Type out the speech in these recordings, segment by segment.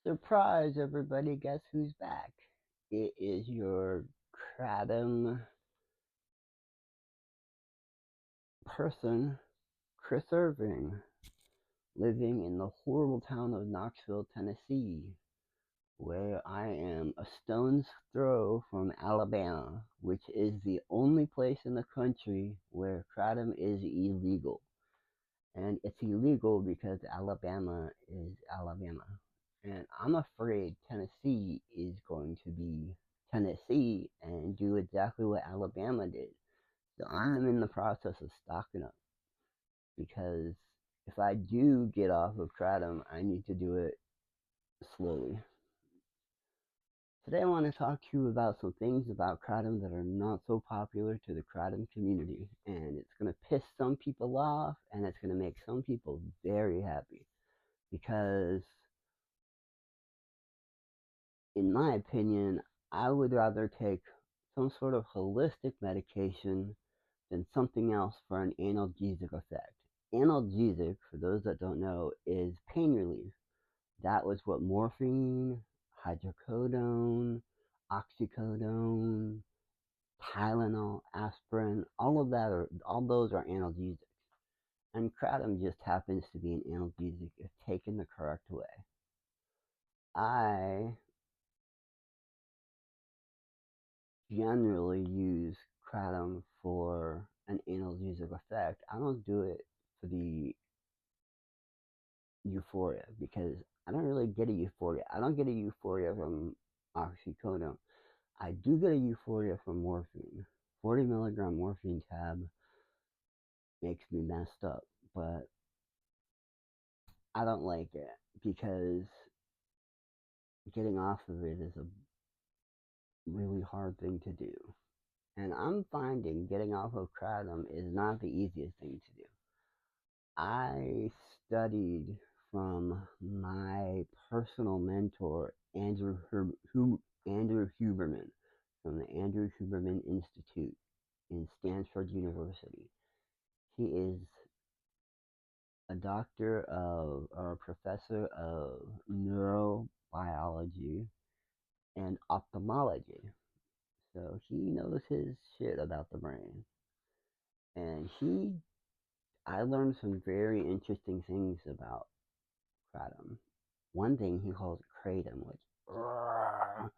Surprise, everybody! Guess who's back? It is your Kratom person, Chris Irving, living in the horrible town of Knoxville, Tennessee, where I am a stone's throw from Alabama, which is the only place in the country where Kratom is illegal. And it's illegal because Alabama is Alabama. And I'm afraid Tennessee is going to be Tennessee and do exactly what Alabama did. So I'm in the process of stocking up because if I do get off of Kratom, I need to do it slowly. Today I want to talk to you about some things about Kratom that are not so popular to the Kratom community. And it's going to piss some people off and it's going to make some people very happy. Because in my opinion, I would rather take some sort of holistic medication than something else for an analgesic effect. Analgesic, for those that don't know, is pain relief. That was what morphine, hydrocodone, oxycodone, Tylenol, aspirin, all those are analgesics. And kratom just happens to be an analgesic if taken the correct way. I generally use kratom for an analgesic effect. I don't do it for the euphoria because I don't really get a euphoria. I don't get a euphoria from oxycodone. I do get a euphoria from morphine. 40 milligram morphine tab makes me messed up, but I don't like it because getting off of it is a really hard thing to do. And I'm finding getting off of kratom is not the easiest thing to do. I studied from my personal mentor, Andrew Huberman, from the Andrew Huberman Institute in Stanford University. He is a doctor of, or a professor of neurobiology and ophthalmology. So he knows his shit about the brain. And I learned some very interesting things about kratom. One thing he calls kratom, which, I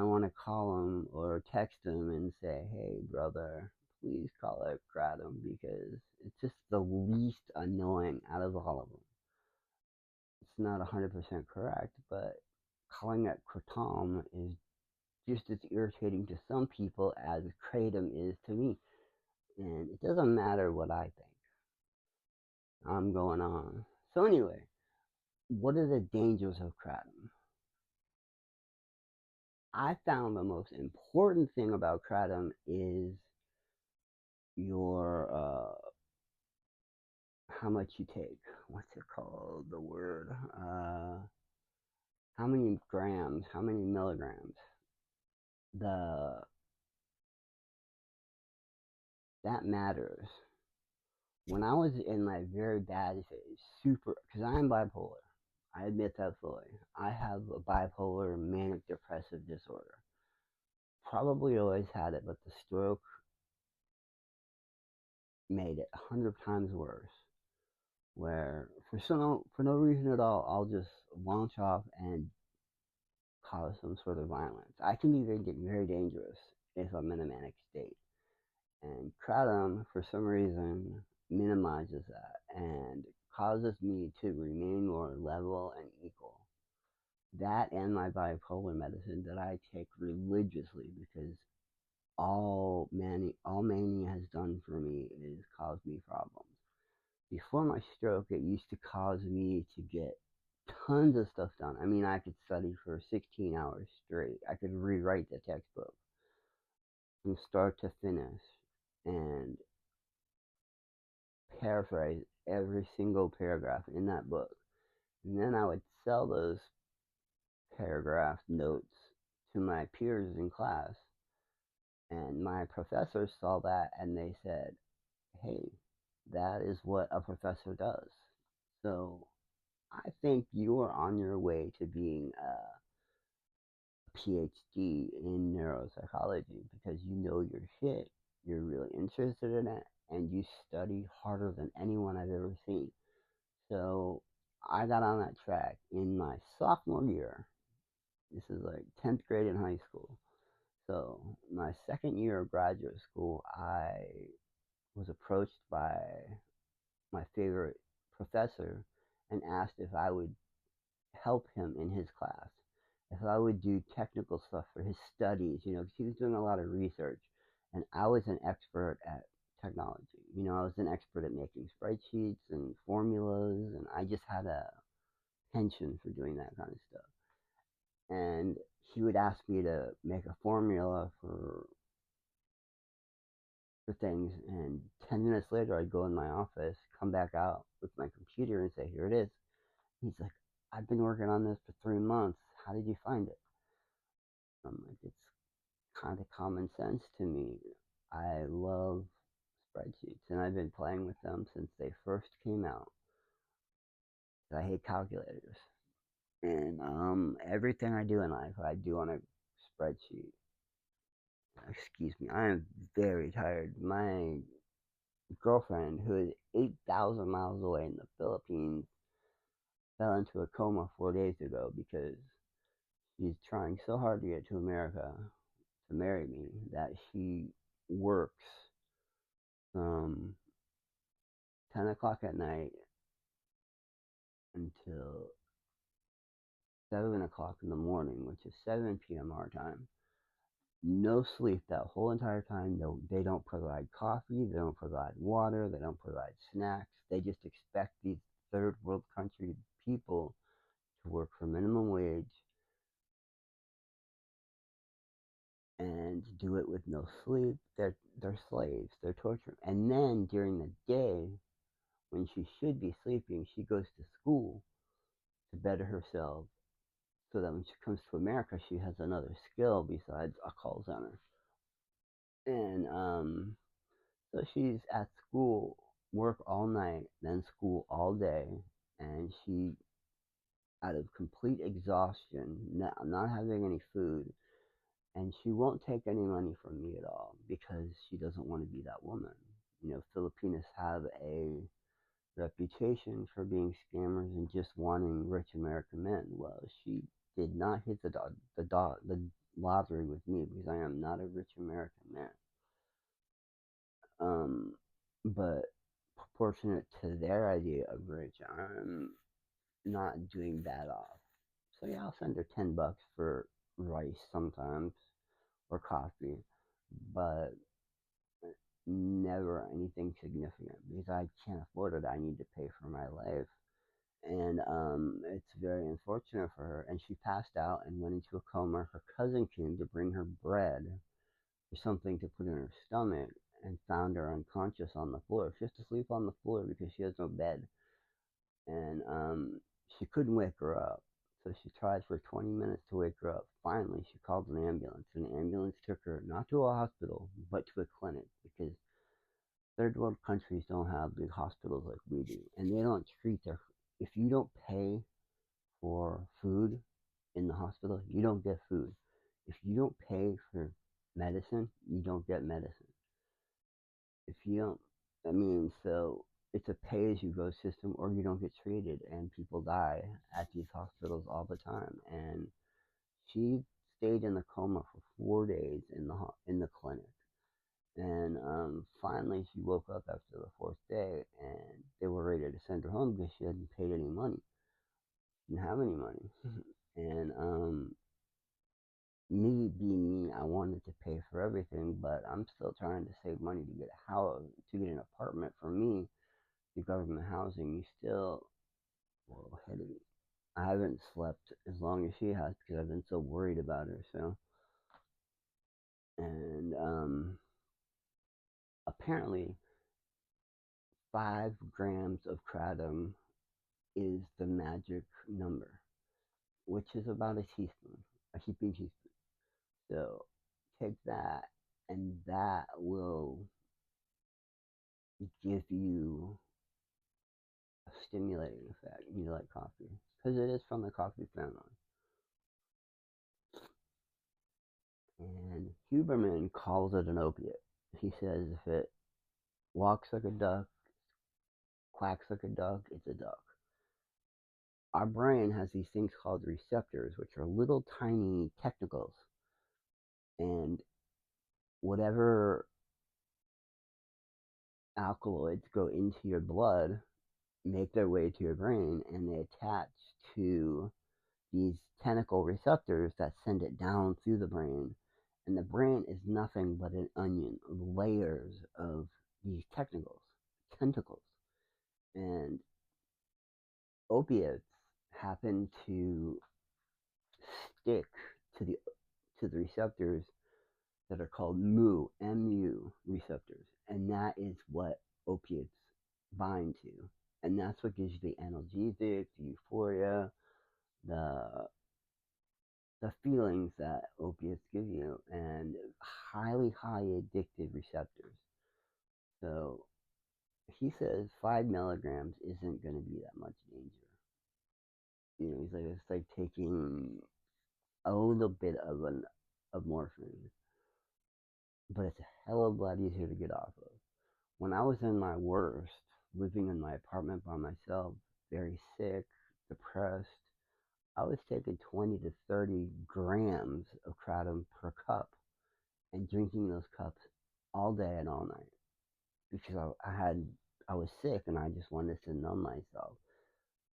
want to call him or text him and say, hey, brother, please call it kratom because it's just the least annoying out of all of them. It's not 100% correct, but calling it kratom is just as irritating to some people as kratom is to me. And it doesn't matter what I think. I'm going on. So anyway, what are the dangers of kratom? I found the most important thing about kratom is your how much you take. What's it called? The word. How many grams? How many milligrams? The that matters. When I was in my very bad phase, super, because I am bipolar. I admit that fully. I have a bipolar manic depressive disorder. Probably always had it, but the stroke made it 100 times worse. Where for no reason at all, I'll just launch off and cause some sort of violence. I can be very dangerous if I'm in a manic state. And kratom, for some reason, minimizes that and causes me to remain more level and equal. That and my bipolar medicine that I take religiously because all mania has done for me is caused me problems. Before my stroke, it used to cause me to get tons of stuff done. I mean, I could study for 16 hours straight. I could rewrite the textbook from start to finish and paraphrase every single paragraph in that book. And then I would sell those paragraph notes to my peers in class. And my professors saw that and they said, hey, that is what a professor does. So I think you are on your way to being a PhD in neuropsychology because you know your shit, you're really interested in it, and you study harder than anyone I've ever seen. So I got on that track in my sophomore year. This is like 10th grade in high school. So my second year of graduate school, I was approached by my favorite professor and asked if I would help him in his class, if I would do technical stuff for his studies, because he was doing a lot of research, and I was an expert at technology. I was an expert at making spreadsheets and formulas, and I just had a penchant for doing that kind of stuff. And he would ask me to make a formula for things, and 10 minutes later, I'd go in my office, come back out with my computer, and say, "Here it is." He's like, "I've been working on this for 3 months. How did you find it?" I'm like, "It's kind of common sense to me. I love spreadsheets, and I've been playing with them since they first came out. I hate calculators, and everything I do in life, I do on a spreadsheet." Excuse me, I am very tired. My girlfriend, who is 8,000 miles away in the Philippines, fell into a coma 4 days ago because she's trying so hard to get to America to marry me that she works from 10 o'clock at night until 7 o'clock in the morning, which is 7 p.m. our time. No sleep that whole entire time. No, they don't provide coffee, they don't provide water, they don't provide snacks. They just expect these third world country people to work for minimum wage and do it with no sleep. They're slaves. They're torturing. And then during the day, when she should be sleeping, she goes to school to better herself so that when she comes to America, she has another skill besides a call center. And so she's at school, work all night, then school all day, and she, out of complete exhaustion, not having any food, and she won't take any money from me at all because she doesn't want to be that woman. Filipinos have a reputation for being scammers and just wanting rich American men. Well, she did not hit the lottery with me because I am not a rich American man. Um, but proportionate to their idea of rich, I'm not doing bad off. So yeah, I'll send her $10 for rice sometimes or coffee, but never anything significant because I can't afford it. I need to pay for my life. And it's very unfortunate for her. And she passed out and went into a coma. Her cousin came to bring her bread or something to put in her stomach and found her unconscious on the floor. She has to sleep on the floor because she has no bed. And she couldn't wake her up. So she tried for 20 minutes to wake her up. Finally, she called an ambulance. And the ambulance took her not to a hospital, but to a clinic because third world countries don't have big hospitals like we do. And they don't treat their. If you don't pay for food in the hospital, you don't get food. If you don't pay for medicine, you don't get medicine. If you don't, so it's a pay as you go system, or you don't get treated, and people die at these hospitals all the time. And she stayed in the coma for 4 days in the clinic, and finally she woke up after the fourth day, and they were ready to send her home because she hadn't paid any money, didn't have any money, and me being me, I wanted to pay for everything, but I'm still trying to save money to get a house, to get an apartment for me. The government housing, you still, well, I haven't slept as long as she has because I've been so worried about her. So, and apparently, 5 grams of kratom is the magic number, which is about a teaspoon, a heaping teaspoon. So, take that, and that will give you a stimulating effect. You like coffee because it is from the coffee family. And Huberman calls it an opiate. He says if it walks like a duck, quacks like a duck, it's a duck. Our brain has these things called receptors, which are little tiny technicals. And whatever alkaloids go into your blood make their way to your brain and they attach to these tentacle receptors that send it down through the brain. And the brain is nothing but an onion of layers of these tentacles. And opiates happen to stick to the receptors that are called mu receptors, and that is what opiates bind to, and that's what gives you the analgesic, the euphoria, the the feelings that opiates give you, and highly addictive receptors. So he says 5 milligrams isn't going to be that much danger. He's like it's like taking a little bit of morphine, but it's a hell of a lot easier to get off of. When I was in my worst, living in my apartment by myself, very sick, depressed, I was taking 20 to 30 grams of kratom per cup and drinking those cups all day and all night because I was sick and I just wanted to numb myself.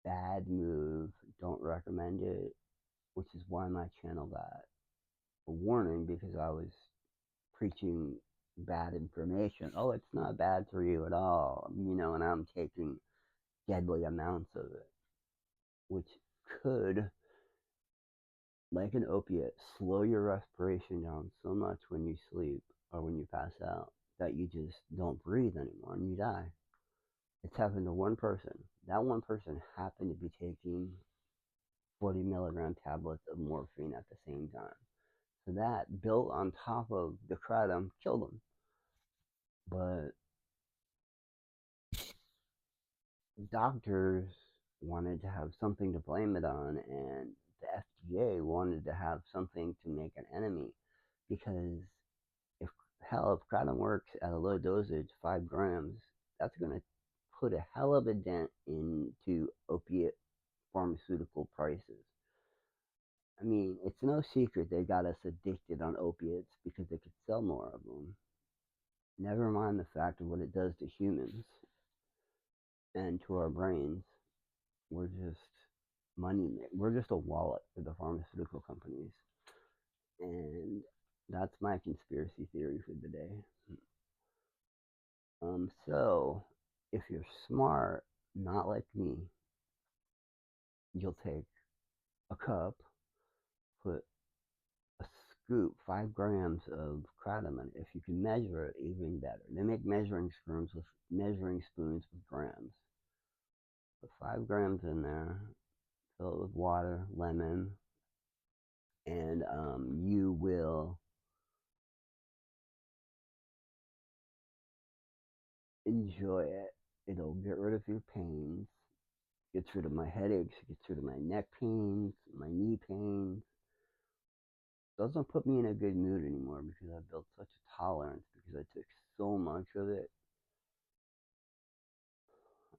Bad move, don't recommend it, which is why my channel got a warning because I was preaching bad information. Oh, it's not bad for you at all, and I'm taking deadly amounts of it, which could, like an opiate, slow your respiration down so much when you sleep or when you pass out that you just don't breathe anymore and you die. It's happened to one person. That one person happened to be taking 40 milligram tablets of morphine at the same time. So that built on top of the kratom killed him. But doctors wanted to have something to blame it on, and the FDA wanted to have something to make an enemy because if if kratom works at a low dosage, 5 grams, that's going to put a hell of a dent into opiate pharmaceutical prices. I mean, it's no secret they got us addicted on opiates because they could sell more of them. Never mind the fact of what it does to humans and to our brains. We're just money. We're just a wallet for the pharmaceutical companies, and that's my conspiracy theory for the day. So if you're smart, not like me, you'll take a cup, put a scoop, 5 grams of kratom in it. If you can measure it, even better. They make measuring spoons with grams. Put 5 grams in there, fill it with water, lemon, and you will enjoy it. It'll get rid of your pains, gets rid of my headaches, gets rid of my neck pains, my knee pains. Doesn't put me in a good mood anymore because I've built such a tolerance because I took so much of it.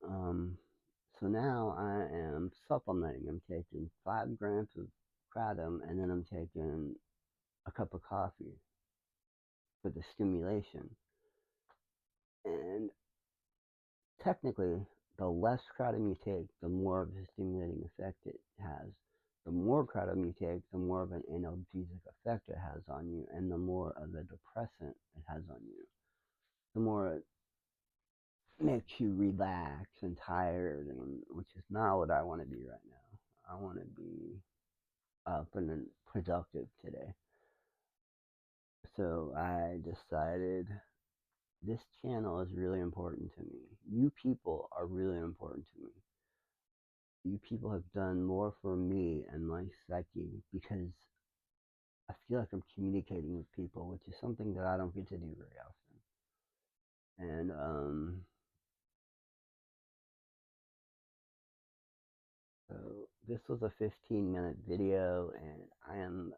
Um, so now I am supplementing. I'm taking 5 grams of kratom and then I'm taking a cup of coffee for the stimulation. And technically, the less kratom you take, the more of a stimulating effect it has. The more kratom you take, the more of an analgesic effect it has on you, and the more of a depressant it has on you. The more it makes you relax and tired, and which is not what I want to be right now. I want to be up and productive today. So I decided this channel is really important to me. You people are really important to me. You people have done more for me and my psyche because I feel like I'm communicating with people, which is something that I don't get to do very often. And So this was a 15-minute video, and I am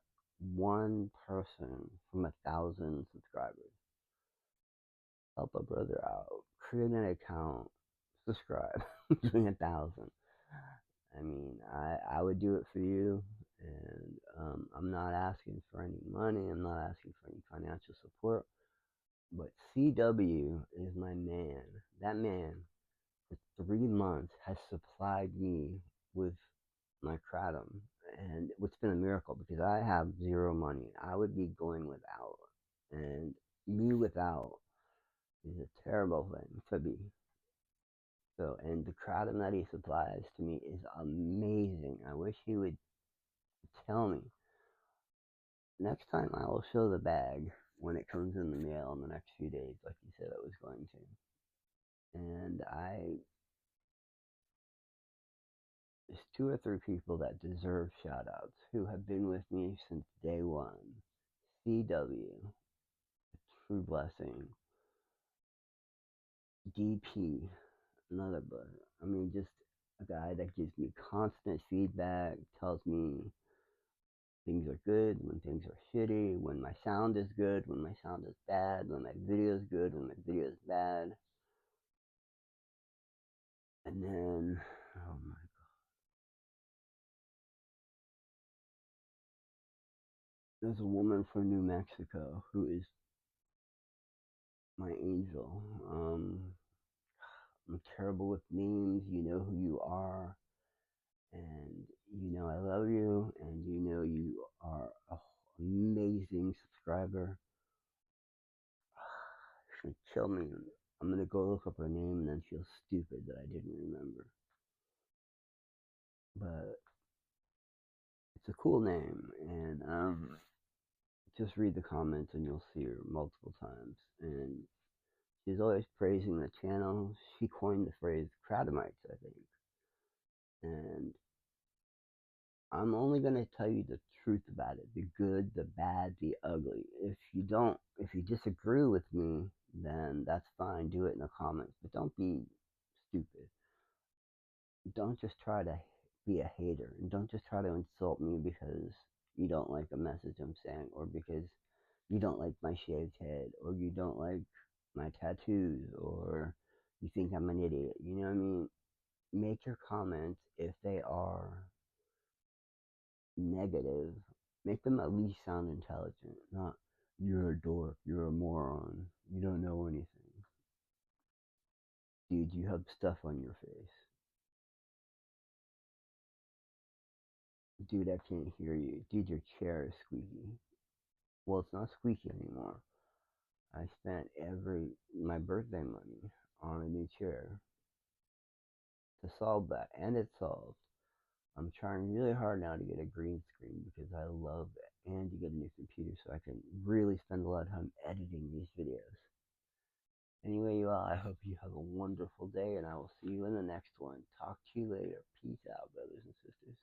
one person from 1,000 subscribers. Help a brother out. Create an account. Subscribe. Doing 1,000. I mean, I would do it for you, and I'm not asking for any money. I'm not asking for any financial support. But CW is my man. That man, for 3 months, has supplied me with my kratom, and it's been a miracle because I have zero money. I would be going without, and me without is a terrible thing to be. So, and the kratom that he supplies to me is amazing. I wish he would tell me. Next time I will show the bag when it comes in the mail in the next few days, like he said it was going to. And there's two or three people that deserve shout outs who have been with me since day one. CW, True Blessing, DP, another brother. I mean, just a guy that gives me constant feedback, tells me things are good, when things are shitty, when my sound is good, when my sound is bad, when my video is good, when my video is bad. And then, oh my, there's a woman from New Mexico who is my angel. I'm terrible with names. You know who you are, and you know I love you, and you know you are an amazing subscriber. She'll kill me. I'm gonna go look up her name and then feel stupid that I didn't remember. But it's a cool name, and just read the comments and you'll see her multiple times. And she's always praising the channel. She coined the phrase "Kratomites," I think, and I'm only going to tell you the truth about it, the good, the bad, the ugly. If you disagree with me, then that's fine. Do it in the comments, but don't be stupid. Don't just try to be a hater, and don't just try to insult me because you don't like a message I'm saying, or because you don't like my shaved head, or you don't like my tattoos, or you think I'm an idiot. You know what I mean? Make your comments if they are negative, make them at least sound intelligent, not "you're a dork, you're a moron, you don't know anything." Dude, you have stuff on your face. Dude, I can't hear you. Dude, your chair is squeaky. Well, it's not squeaky anymore. I spent my birthday money on a new chair to solve that, and it's solved. I'm trying really hard now to get a green screen because I love it, and to get a new computer so I can really spend a lot of time editing these videos. Anyway, you all, I hope you have a wonderful day, and I will see you in the next one. Talk to you later. Peace out, brothers and sisters.